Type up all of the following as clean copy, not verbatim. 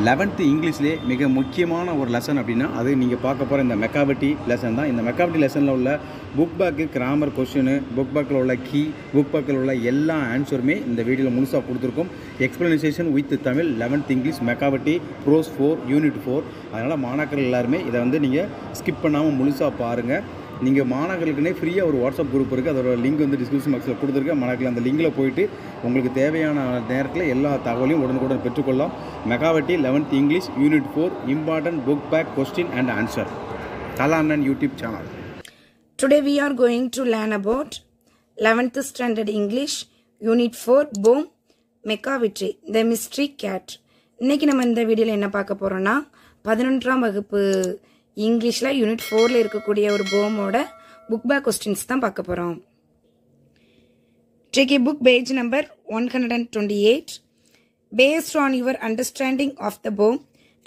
11th இங்கிலீஷ்லேயே மிக முக்கியமான ஒரு லெசன் அப்படின்னா அது நீங்கள் பார்க்க போகிற இந்த மெக்காபிலிட்டி லெசன் தான். இந்த மெக்காபிலிட்டி லெசனில் உள்ள book bag grammar question, book பேக்கில் உள்ள கீ, புக் பேக்கில் உள்ள எல்லா ஆன்சருமே இந்த வீடியோவில் முழுசாக கொடுத்துருக்கோம். Explanation with Tamil 11th English Macavity prose 4 unit 4. அதனால் மாணாக்கர்கள் எல்லாருமே இதை வந்து நீங்கள் ஸ்கிப் பண்ணாமல் முழுசாக பாருங்கள். நீங்கள் மாணவர்களுக்குனே ஃப்ரீயாக ஒரு வாட்ஸ்அப் குரூப் இருக்குது. அதோட லிங்க் வந்து டிஸ்கிரிப்ஷன் பாக்ஸில் கொடுத்துருக்கேன். மாணவர்கள் அந்த லிங்கில் போயிட்டு உங்களுக்கு தேவையான நேரத்தில் எல்லா தகவலையும் உடனுக்குடன் பெற்றுக்கொள்ளலாம். Macavity 11th English unit 4 important book back question and answer. கலாண்ணன் YouTube channel. Today we are going to learn about 11th standard English unit 4 Boom Mekavitri the mystery cat. இன்னைக்கு நம்ம இந்த வீடியோல என்ன பார்க்க போறோம்னா 11ஆம் வகுப்பு இங்கிலீஷ்ல யூனிட் 4ல இருக்கக்கூடிய ஒரு போமோட புக் பேக் क्वेश्चंस தான் பார்க்க போறோம். Take a book page number 128. Based on your understanding of the poem,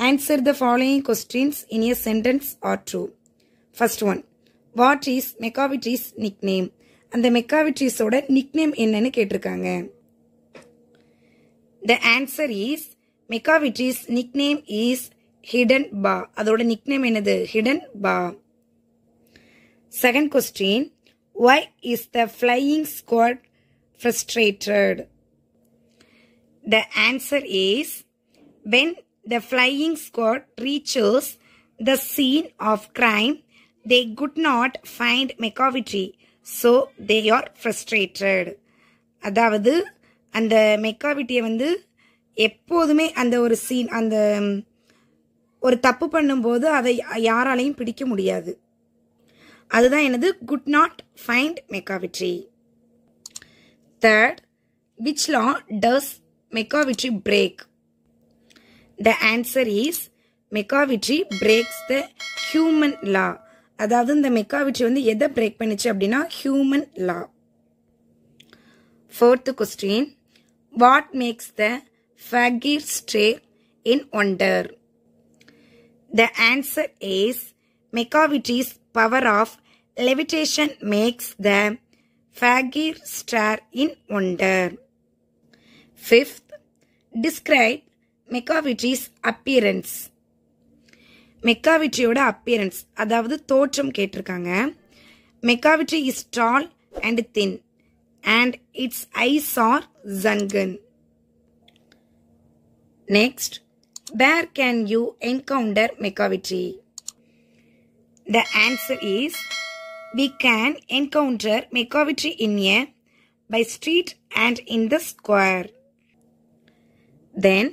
answer the following questions in a sentence or two. First one. What is Mekavitri's nickname? And the Mekavitri's oda nickname என்னன்னு கேட்டிருக்காங்க. The answer is Mekavitri's nickname is Hidden Ba. அதோட nickname என்னது? Hidden Ba. Second question. Why is the flying squad frustrated? The answer is when the flying squad reaches the scene of crime, they could not find Mekavitri, so they are frustrated. அதாவது அந்த மெக்காவிட்டியை வந்து எப்போதுமே அந்த ஒரு scene, அந்த ஒரு தப்பு பண்ணும்போது அதை யாராலையும் பிடிக்க முடியாது. அதுதான் என்னது? could not find Mekavitri. Third, which law does Mekavitri break? The answer is Mekavitri breaks the human law. அதாவது இந்த மெக்காவிட்ரி வந்து எதை பிரேக் பண்ணிச்சு அப்படின்னா human law. Fourth question. What makes the fakir stare in wonder? The answer is Mekavitri's power of levitation makes the fakir stare in wonder. Fifth, describe Mekavitri's appearance. மெக்காவிட்ரியோட appearance அதாவது தோற்றம் கேட்டிருக்காங்க. Macavity is tall and thin and its eyes are sunken. Next, where can you encounter Macavity? The answer is we can encounter Mekavitri in a by street and in the square. Then,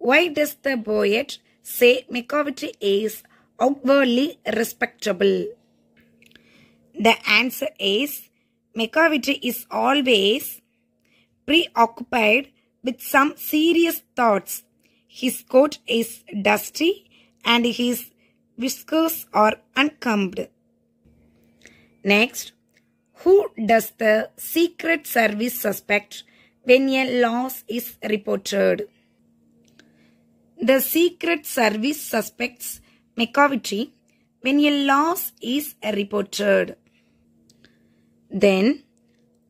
why does the poet say Mekavitri is outwardly respectable? The answer is Mekavitri is always preoccupied with some serious thoughts. His coat is dusty and his whiskers are uncombed. Next, who does the Secret Service suspect when a loss is reported? The Secret Service suspects Mekavitri when a loss is reported. Then,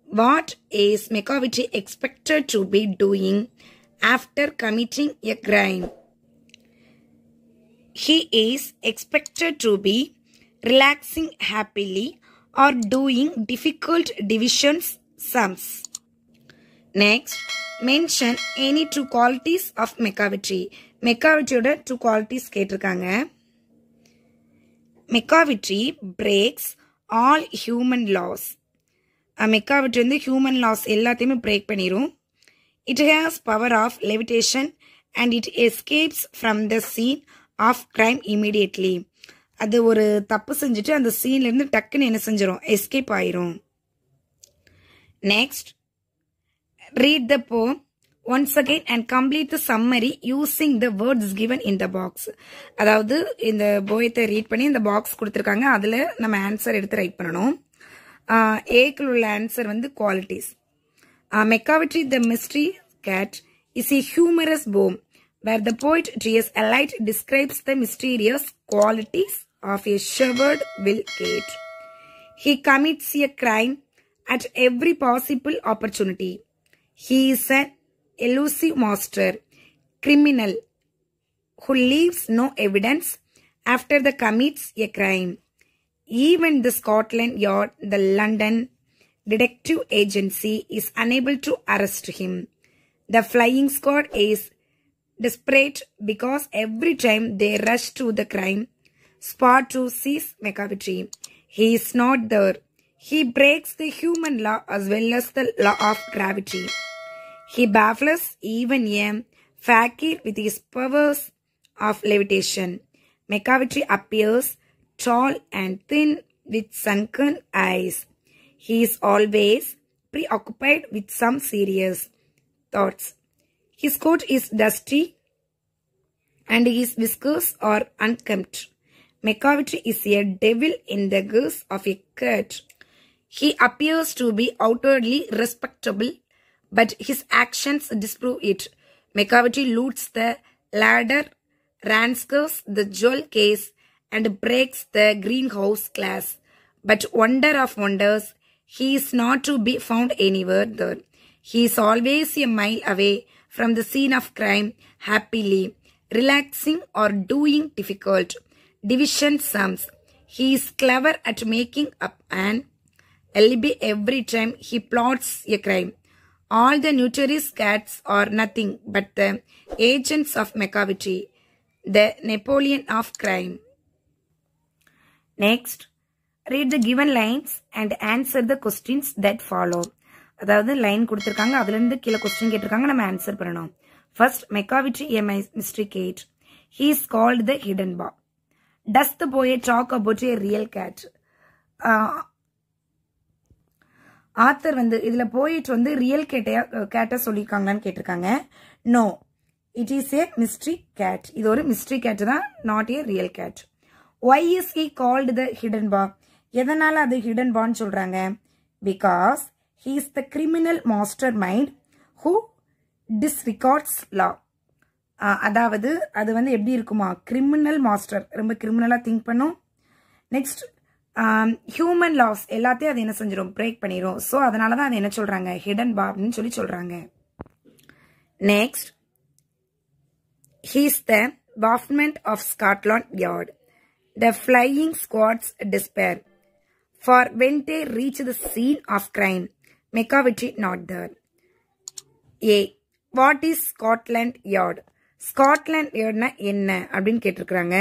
what is Mekavitri expected to be doing after committing a crime? He is expected to be relaxing happily or doing difficult division sums. Next, mention any two qualities of Mekavitri. மெக்காவிட்ரியோட two qualities கேட்டிருக்காங்க. Macavity breaks all human laws. Macavity வந்து human laws எல்லாத்தையுமே break பண்ணிடும். It has power of levitation and it escapes from the scene of crime immediately. அது ஒரு தப்பு செஞ்சுட்டு அந்த சீன்லேருந்து டக்குன்னு என்ன செஞ்சிடும்? எஸ்கேப் ஆயிரும். Next, read the poem once again and complete the summary using the words given in the box. அதாவது இந்த போயத்தை ரீட் பண்ணி இந்த பாக்ஸ் கொடுத்துருக்காங்க, அதில் நம்ம ஆன்சர் எடுத்து ரைட் பண்ணணும். ஏக்குள்ள உள்ள ஆன்சர் வந்து qualities. Mekavitri the mystery cat is a humorous poem where the poet T.S. Eliot describes the mysterious qualities of a Sherwood-Ville cat. He commits a crime at every possible opportunity. He is an elusive master, criminal, who leaves no evidence after the commits a crime. Even the Scotland Yard, the London detective agency, is unable to arrest him. The flying squad is desperate because every time they rush to the crime spot to seize McCavity, he is not there. He breaks the human law as well as the law of gravity. He baffles even a fakir with his powers of levitation. McCavity appears tall and thin with sunken eyes. He is always preoccupied with some serious thoughts. His coat is dusty and his whiskers are unkempt. McCavity is a devil in the guise of a cat. He appears to be outwardly respectable, but his actions disprove it. McCavity loots the ladder, ransacked the jewel case, and breaks the greenhouse glass. But wonder of wonders, he is not to be found anywhere there. He is always a mile away from the scene of crime, happily relaxing or doing difficult division sums. He is clever at making up an alibi every time he plots a crime. All the notorious cats are nothing but the agents of McCavity, the Napoleon of crime. Next, read the given lines and answer the questions that follow. அதாவது line கொடுத்திருக்காங்க, அதுல இருந்து கீழே question கேட்டிருக்காங்க, நம்ம answer பண்ணணும். First, McCavity, a mystery cat. He is called the hidden bar. Does the poet talk about a real cat? Author வந்து இதுல போயிட் வந்து ரியல் கேட்ட சொல்லியிருக்காங்களான்னு கேட்டிருக்காங்க. No, it is a mystery cat. இது ஒரு மிஸ்ட்ரி கேட் தான், not a real cat. Why is he called the hidden paw? எதனால அது ஹிடன் பான்னு சொல்றாங்க? Because he is the criminal mastermind who disregards law. அதாவது அது வந்து எப்படி இருக்குமா, கிரிமினல் மாஸ்டர், ரொம்ப கிரிமினலா திங்க் பண்ணும். நெக்ஸ்ட், ஹியூமன் லாஸ் எல்லாத்தையும் அது என்ன செஞ்சிடும், பிரேக் பண்ணிடும். ஸோ அதனால தான் அது என்ன சொல்றாங்க, ஹிடன் பாப்னு சொல்லி சொல்றாங்க. Next, he is the Bafflement of Scotland Yard, the flying squad's despair. For when they reach the scene of crime, McCavity not there. A. What is Scotland Yard? Scotland Yard na enna அப்படினு கேட்டிருக்காங்க.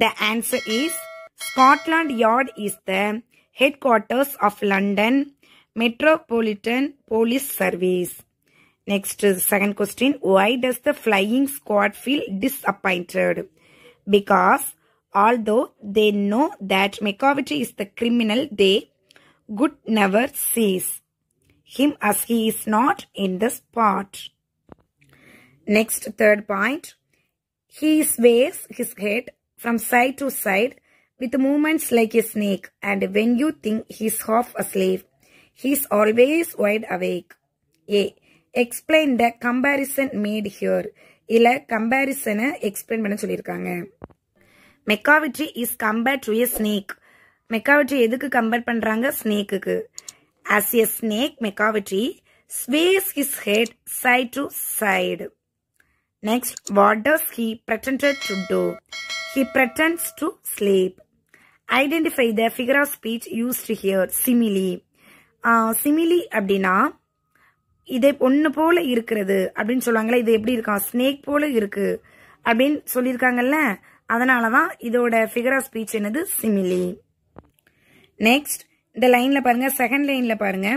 The answer is Scotland Yard is the headquarters of London Metropolitan Police Service. Next, second question. Why does the flying squad feel disappointed? Because although they know that McCavity is the criminal, they could never seize him as he is not in the spot. Next, third point. He sways his head from side to side with movements like a snake, and when you think he is half asleep, he is always wide awake. A. Explain the comparison made here. இல்ல comparison explain பண்ண சொல்லியிருக்காங்க. McCavity is compared to a snake. McCavity எதுக்கு compare பண்றாங்க, ஸ்னேக்குக்கு. As a snake, McCavity sways his head side to side. Next, what does he pretended to do? He pretends to sleep. Identify the figure of speech used here. Simile. Simile அப்படின்னா இது ஒன்னு போல இருக்கிறது அப்படின்னு சொல்லுவாங்களே, இது எப்படி இருக்கா, ஸ்னேக் போல இருக்கு அப்படின்னு சொல்லியிருக்காங்கல்ல, அதனாலதான் இதோட ஃபிகர் ஆஃப் ஸ்பீச் என்னது, சிமிலி. நெக்ஸ்ட், இந்த லைன்ல பாருங்க, செகண்ட் லைன்ல பாருங்க,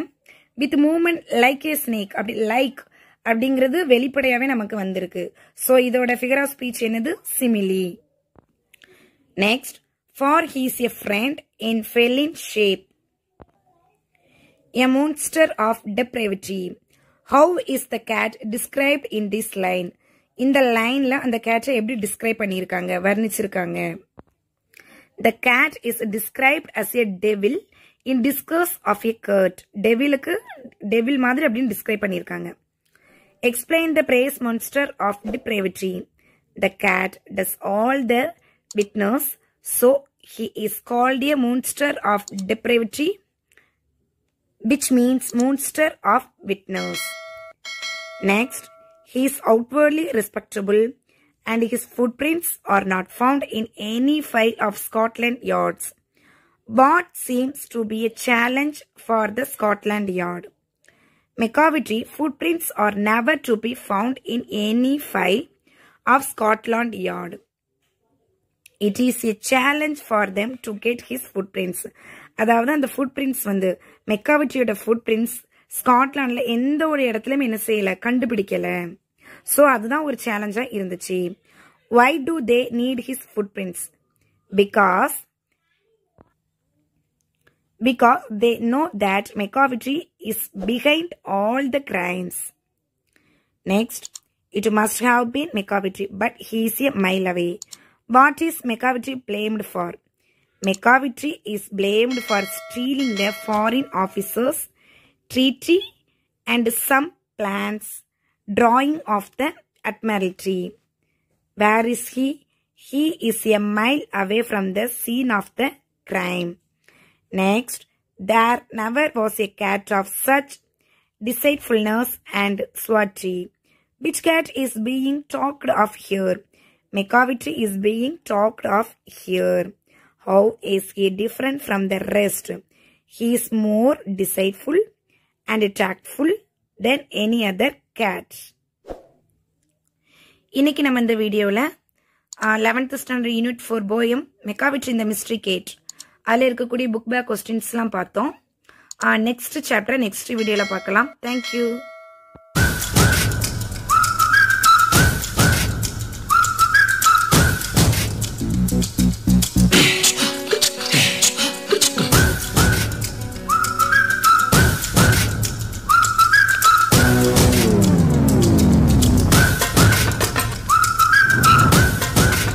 with movement like A snake, அப்படி லைக் அப்படிங்கிறது வெளிப்படையாவே நமக்கு வந்திருக்கு. சோ இதோட ஃபிகர் ஆஃப் ஸ்பீச் என்னது, simile. Next, for he is a friend in feline shape, a monster of depravity. How is the cat described in this line? இந்த லைன்ல அந்த கேட்டை எப்படி டிஸ்கிரைப் பண்ணியிருக்காங்க, வர்ணிச்சிருக்காங்க. The cat is described as a devil in discourse of a cat. டெவிலுக்கு devil மாதிரி அப்படின்னு describe பண்ணியிருக்காங்க. Explain the praise monster of depravity. The cat does all the witness, so he is called a monster of depravity, which means monster of witness. Next, he is outwardly respectable and his footprints are not found in any file of Scotland Yards. What seems to be a challenge for the Scotland Yard? McCavity footprints are never to be found in any file of Scotland Yard. It is a challenge for them to get his footprints. அதாவது அந்த footprints வந்து மெக்காவிட்டியோட footprints ஸ்காட்லாண்ட்ல எந்த ஒரு இடத்துலயும் என்ன செய்யல கண்டுபிடிக்கல. So அதுதான் ஒரு சேலஞ்சா இருந்துச்சு. Why do they need his footprints? Because they know that McCavity is behind all the crimes. Next, it must have been McCavity, but he is a mile away. What is McCavity blamed for? McCavity is blamed for stealing the foreign officers' treaty and some plans drawing of the Admiralty. Where is he? He is a mile away from the scene of the crime. Next, there never was a cat of such deceitfulness and swati. Which cat is being talked of here? McCavity is being talked of here. How is he different from the rest? He is more deceitful and tactful than any other cat. இன்னைக்கு நம்ம இந்த வீடியோவில் 11th standard unit 4 poem மெக்காவிட்டி இந்த mystery gate அதில் இருக்கக்கூடிய book back கொஸ்டின்ஸ்லாம் பார்த்தோம். Next chapter next வீடியோவில் பார்க்கலாம். தேங்க்யூ.